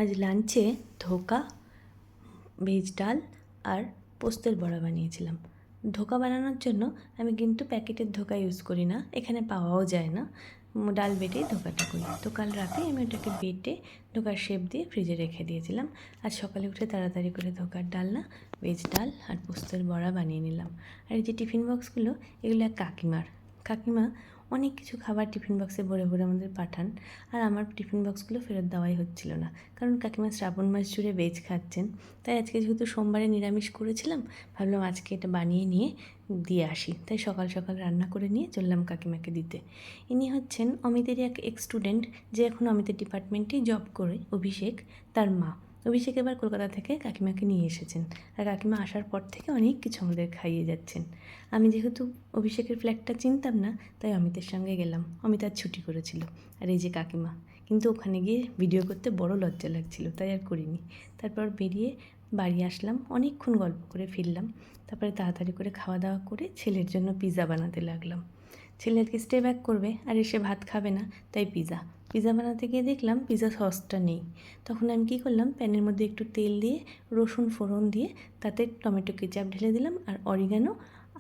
আজ লাঞ্চে ধোকা, ভেজ ডাল আর পোস্তের বড়া বানিয়েছিলাম। ধোকা বানানোর জন্য আমি কিন্তু প্যাকেটের ধোকা ইউজ করি না, এখানে পাওয়াও যায় না। ডাল বেটেই ধোকাটা করি। তো কাল রাতে আমি ওটাকে বেটে ধোকার শেপ দিয়ে ফ্রিজে রেখে দিয়েছিলাম। আজ সকালে উঠে তাড়াতাড়ি করে ধোকার ডালনা, ভেজ ডাল আর পোস্তের বড়া বানিয়ে নিলাম। আর এই যে টিফিন বক্সগুলো, এগুলো এক কাকিমা অনেক কিছু খাবার টিফিন বক্সে ভরে ভরে আমাদের পাঠান। আর আমার টিফিন বক্সগুলো ফেরত দেওয়াই হচ্ছিল না, কারণ কাকিমা শ্রাবণ মাস জুড়ে ভেজ খাচ্ছেন। তাই আজকে যেহেতু সোমবারে নিরামিষ করেছিলাম, ভাবলাম আজকে এটা বানিয়ে নিয়ে দিয়ে আসি। তাই সকাল সকাল রান্না করে নিয়ে চললাম কাকিমাকে দিতে। ইনি হচ্ছেন অমিতেরই এক স্টুডেন্ট, যে এখন অমিতের ডিপার্টমেন্টেই জব করে, অভিষেক, তার মা। অভিষেক এবার কলকাতা থেকে কাকিমাকে নিয়ে এসেছেন, আর কাকিমা আসার পর থেকে অনেক কিছু আমাদের খাইয়ে যাচ্ছেন। আমি যেহেতু অভিষেকের ফ্ল্যাটটা চিনতাম না, তাই অমিতের সঙ্গে গেলাম। অমিত আজ ছুটি করেছিল। আর এই যে কাকিমা, কিন্তু ওখানে গিয়ে ভিডিও করতে বড় লজ্জা লাগছিল, তাই আর করিনি। তারপর বেরিয়ে বাড়ি আসলাম, অনেকক্ষণ গল্প করে ফিরলাম। তারপরে তাড়াতাড়ি করে খাওয়া দাওয়া করে ছেলের জন্য পিৎজা বানাতে লাগলাম। ছেলেকে স্টে ব্যাক করবে আর এসে ভাত খাবে না, তাই পিৎজা বানাতে গিয়ে দেখলাম পিৎজা সসটা নেই। তখন আমি কী করলাম, প্যানের মধ্যে একটু তেল দিয়ে রসুন ফোড়ন দিয়ে তাতে টমেটো কেচাপ ঢেলে দিলাম, আর অরিগানো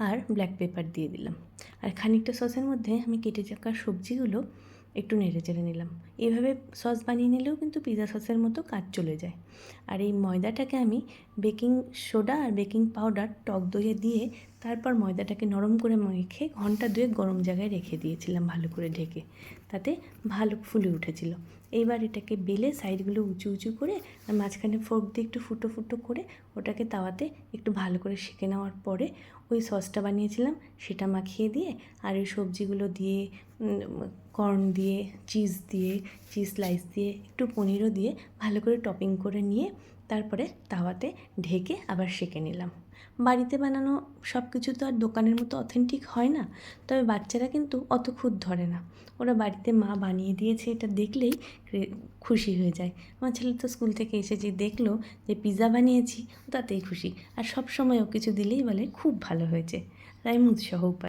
আর ব্ল্যাক পেপার দিয়ে দিলাম। আর খানিকটা সসের মধ্যে আমি কেটে রাখা সবজিগুলো একটু নেড়ে চেড়ে নিলাম। এইভাবে সস বানিয়ে নিলেও কিন্তু পিৎজা সসের মতো কাজ চলে যায়। আর এই ময়দাটাকে আমি বেকিং সোডা আর বেকিং পাউডার টক দইয়ে দিয়ে তারপর ময়দাটাকে নরম করে মেখে ঘন্টা দুয়েক গরম জায়গায় রেখে দিয়েছিলাম ভালো করে ঢেকে। তাতে ভালো ফুলে উঠেছিল। এইবার এটাকে বেলে সাইডগুলো উঁচু উঁচু করে আর মাঝখানে ফোর্ক দিয়ে একটু ফুটো ফুটো করে ওটাকে তাওয়াতে একটু ভালো করে সেঁকে নেওয়ার পরে ওই সসটা বানিয়েছিলাম সেটা মাখিয়ে দিয়ে, আর ওই সবজিগুলো দিয়ে, কর্ন দিয়ে, চিজ স্লাইস দিয়ে, একটু পনিরও দিয়ে ভালো করে টপিং করে নিয়ে তারপরে তাওয়াতে ঢেকে আবার সেঁকে নিলাম। বাড়িতে বানানো সব কিছু তো আর দোকানের মতো অথেন্টিক হয় না, তবে বাচ্চারা কিন্তু অত খুঁত ধরে না। ওরা বাড়িতে মা বানিয়ে দিয়েছে এটা দেখলেই খুশি হয়ে যায়। আমার ছেলে তো স্কুল থেকে এসেছে, দেখলো যে পিৎজা বানিয়েছি, তাতেই খুশি। আর সব সময় ও কিছু দিলেই বলে খুব ভালো হয়েছে, তাই আমি উৎসাহ পাই।